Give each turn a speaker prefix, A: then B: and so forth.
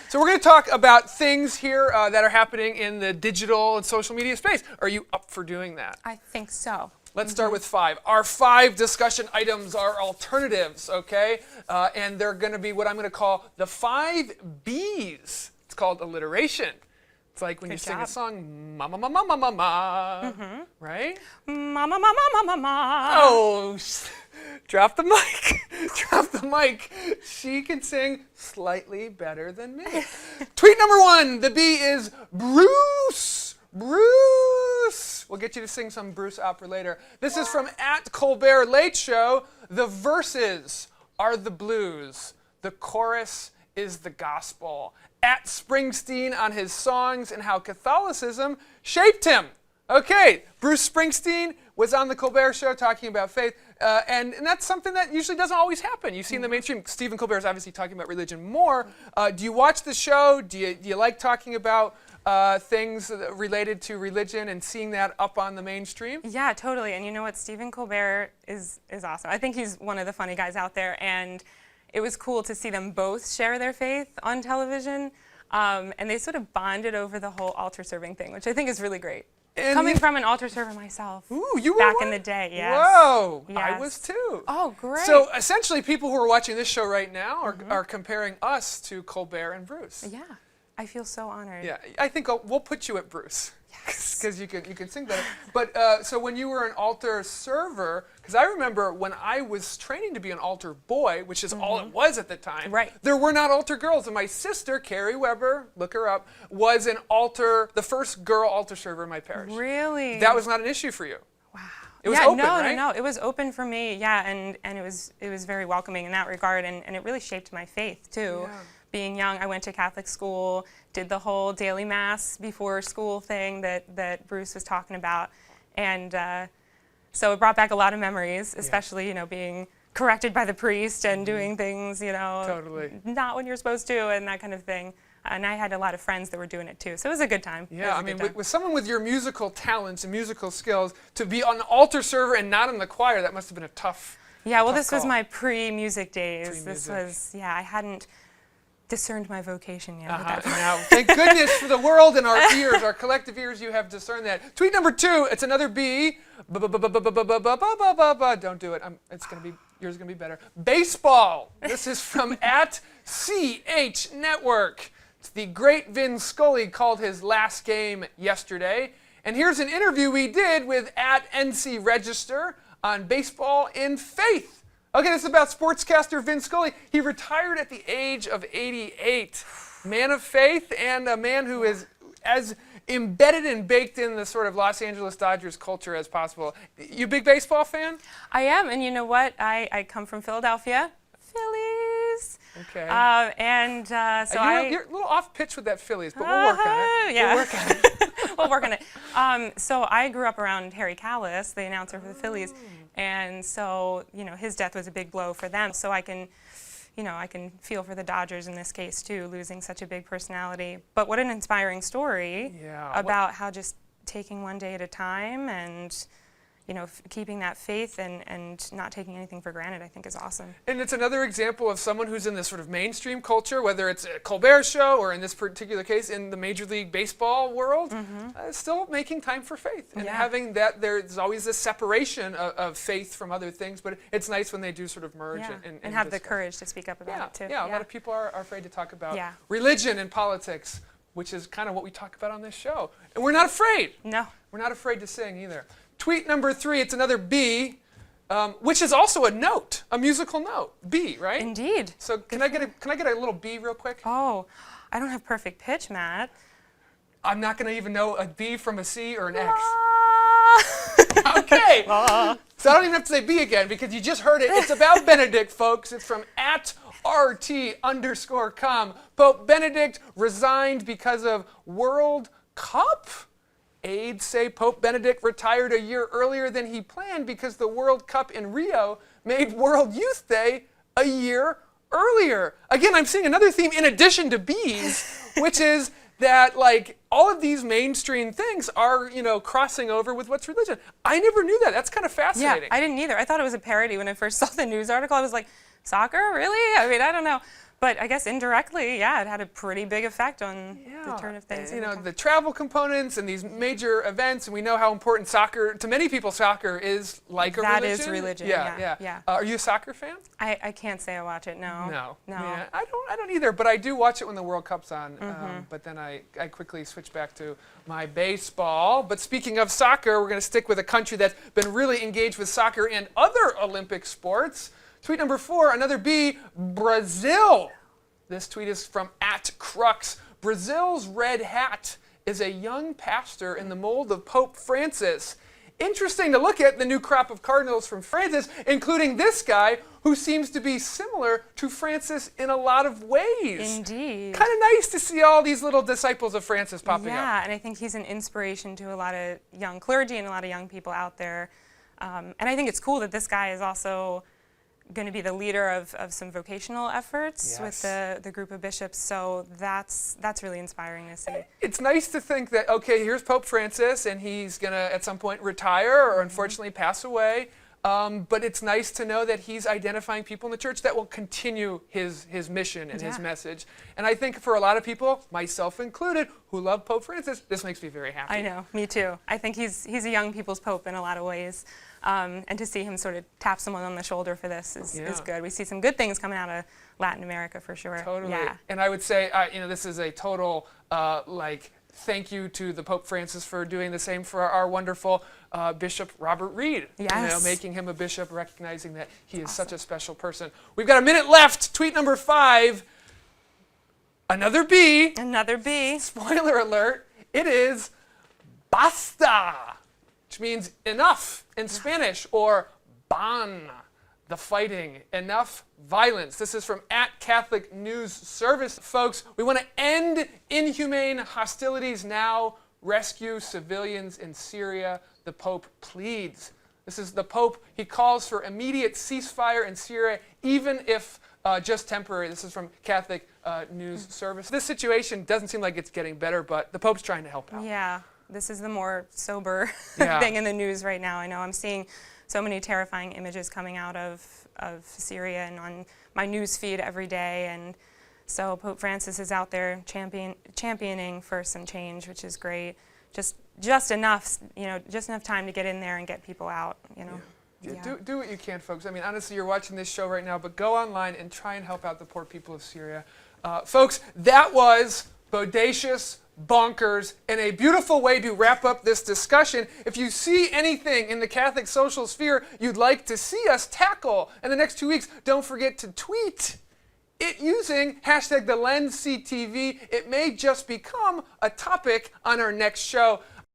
A: So we're going to talk about things here that are happening in the digital and social media space. Are you up for doing that?
B: I think so.
A: Let's start with 5. Our 5 discussion items are alternatives, okay? And they're going to be what I'm going to call the 5 B's. It's called alliteration. It's like when you sing a song, ma ma ma ma ma ma ma, right?
B: Ma ma ma ma ma ma ma.
A: Oh, drop the mic. Drop the mic. She can sing slightly better than me. Tweet number 1, the B is Bruce. Bruce. We'll get you to sing some Bruce opera later. This is from @Colbert Late Show. The verses are the blues. The chorus is the gospel. @Springsteen on his songs and how Catholicism shaped him. Okay, Bruce Springsteen was on the Colbert Show talking about faith, and that's something that usually doesn't always happen. You see in the mainstream, Stephen Colbert is obviously talking about religion more. Do you watch the show? Do you like talking about things related to religion and seeing that up on the mainstream?
B: Yeah, totally. And you know what? Stephen Colbert is awesome. I think he's one of the funny guys out there, and it was cool to see them both share their faith on television, and they sort of bonded over the whole altar serving thing, which I think is really great. And coming from an altar server myself,
A: you were
B: back in the day, yes.
A: Whoa,
B: yes.
A: I was too.
B: Oh, great.
A: So essentially, people who are watching this show right now are comparing us to Colbert and Bruce.
B: Yeah, I feel so honored.
A: Yeah, I think we'll put you at Bruce. Because you can sing better. But so when you were an altar server, because I remember when I was training to be an altar boy, which is all it was at the time, there were not altar girls. And my sister, Carrie Weber, look her up, was the first girl altar server in my parish.
B: Really?
A: That was not an issue for you?
B: Wow.
A: It was open,
B: no,
A: right?
B: No, it was open for me, yeah, and it was very welcoming in that regard, and it really shaped my faith, too.
A: Yeah.
B: Being young, I went to Catholic school, did the whole daily mass before school thing that Bruce was talking about, and so it brought back a lot of memories, especially being corrected by the priest and doing things not when you're supposed to and that kind of thing. And I had a lot of friends that were doing it too, so it was a good time.
A: Yeah, I mean, with someone with your musical talents and musical skills, to be on the altar server and not in the choir, that must have been a tough.
B: Yeah, well,
A: tough
B: this was
A: call.
B: my pre-music days.
A: Pre-music.
B: This was, I hadn't discerned my vocation yet.
A: Now, thank goodness for the world and our ears, our collective ears, you have discerned that. Tweet number 2, it's another B. Don't do it. Yours gonna be better. Baseball. This is from @CH Network. It's the great Vin Scully called his last game yesterday. And here's an interview we did with @NC Register on baseball in faith. Okay, this is about sportscaster Vin Scully. He retired at the age of 88. Man of faith and a man who is as embedded and baked in the sort of Los Angeles Dodgers culture as possible. You a big baseball fan?
B: I am, and you know what? I come from Philadelphia. Phillies.
A: Okay.
B: You're
A: a little off pitch with that Phillies, but we'll work on it.
B: Yeah.
A: We'll work on it.
B: We'll work on it. So I grew up around Harry Callis, the announcer for the Phillies, and so his death was a big blow for them. So I can feel for the Dodgers in this case too, losing such a big personality. But what an inspiring story about how just taking one day at a time and keeping that faith and not taking anything for granted, I think is awesome.
A: And it's another example of someone who's in this sort of mainstream culture, whether it's a Colbert Show or in this particular case in the Major League Baseball world, still making time for faith. And having that, there's always this separation of faith from other things, but it's nice when they do sort of merge and
B: have
A: discuss.
B: the courage to speak up about it too.
A: Yeah, a lot of people are afraid to talk about religion and politics, which is kind of what we talk about on this show. And we're not afraid.
B: No.
A: We're not afraid to sing either. Tweet number 3, it's another B, which is also a note, a musical note. B, right?
B: Indeed.
A: So can I get a little B real quick?
B: Oh, I don't have perfect pitch, Matt.
A: I'm not going to even know a B from a C or an X. Okay. So I don't even have to say B again because you just heard it. It's about Benedict, folks. It's from @RT_com. Pope Benedict resigned because of World Cup? Aides say Pope Benedict retired a year earlier than he planned because the World Cup in Rio made World Youth Day a year earlier. Again, I'm seeing another theme in addition to B's, which is that all of these mainstream things are, crossing over with what's religion. I never knew that. That's kind of fascinating.
B: Yeah, I didn't either. I thought it was a parody when I first saw the news article. I was like, soccer? Really? I mean, I don't know. But I guess indirectly, yeah, it had a pretty big effect on the turn of things.
A: You know, the travel components and these major events, and we know how important soccer, to many people, soccer is like a religion.
B: That is religion, yeah.
A: Are you a soccer fan?
B: I can't say I watch it, no.
A: No.
B: No.
A: Yeah, I don't either, but I do watch it when the World Cup's on. But then I quickly switch back to my baseball. But speaking of soccer, we're going to stick with a country that's been really engaged with soccer and other Olympic sports. Tweet number 4, another B, Brazil. This tweet is from @Crux. Brazil's red hat is a young pastor in the mold of Pope Francis. Interesting to look at the new crop of cardinals from Francis, including this guy who seems to be similar to Francis in a lot of ways.
B: Indeed.
A: Kind of nice to see all these little disciples of Francis popping up.
B: Yeah, and I think he's an inspiration to a lot of young clergy and a lot of young people out there. And I think it's cool that this guy is also going to be the leader of some vocational efforts with the group of bishops, so that's really inspiring to see.
A: It's nice to think that, okay, here's Pope Francis, and he's going to at some point retire or unfortunately pass away, but it's nice to know that he's identifying people in the church that will continue his mission and his message. And I think for a lot of people, myself included, who love Pope Francis, this makes me very happy.
B: I know, me too. I think he's a young people's pope in a lot of ways. And to see him sort of tap someone on the shoulder for this is good. We see some good things coming out of Latin America for sure.
A: Totally.
B: Yeah.
A: And I would say, this is a total thank you to the Pope Francis for doing the same for our wonderful Bishop Robert Reed.
B: Yes.
A: Making him a bishop, recognizing that he is such a special person. We've got a minute left. Tweet number 5. Another B.
B: Another B.
A: Spoiler alert. It is basta, which means enough in Spanish, or ban, the fighting, enough violence. This is from @Catholic News Service. Folks, we want to end inhumane hostilities now, rescue civilians in Syria. The Pope pleads. This is the Pope. He calls for immediate ceasefire in Syria, even if just temporary. This is from Catholic News Service. This situation doesn't seem like it's getting better, but the Pope's trying to help out.
B: Yeah. This is the more sober thing in the news right now. I know I'm seeing so many terrifying images coming out of Syria and on my news feed every day. And so Pope Francis is out there championing for some change, which is great. Just enough, just enough time to get in there and get people out,
A: Do what you can, folks. I mean, honestly, you're watching this show right now, but go online and try and help out the poor people of Syria. Folks, that was Bodacious Bonkers, and a beautiful way to wrap up this discussion. If you see anything in the Catholic social sphere you'd like to see us tackle in the next 2 weeks, don't forget to tweet it using #TheLensCTV. It may just become a topic on our next show.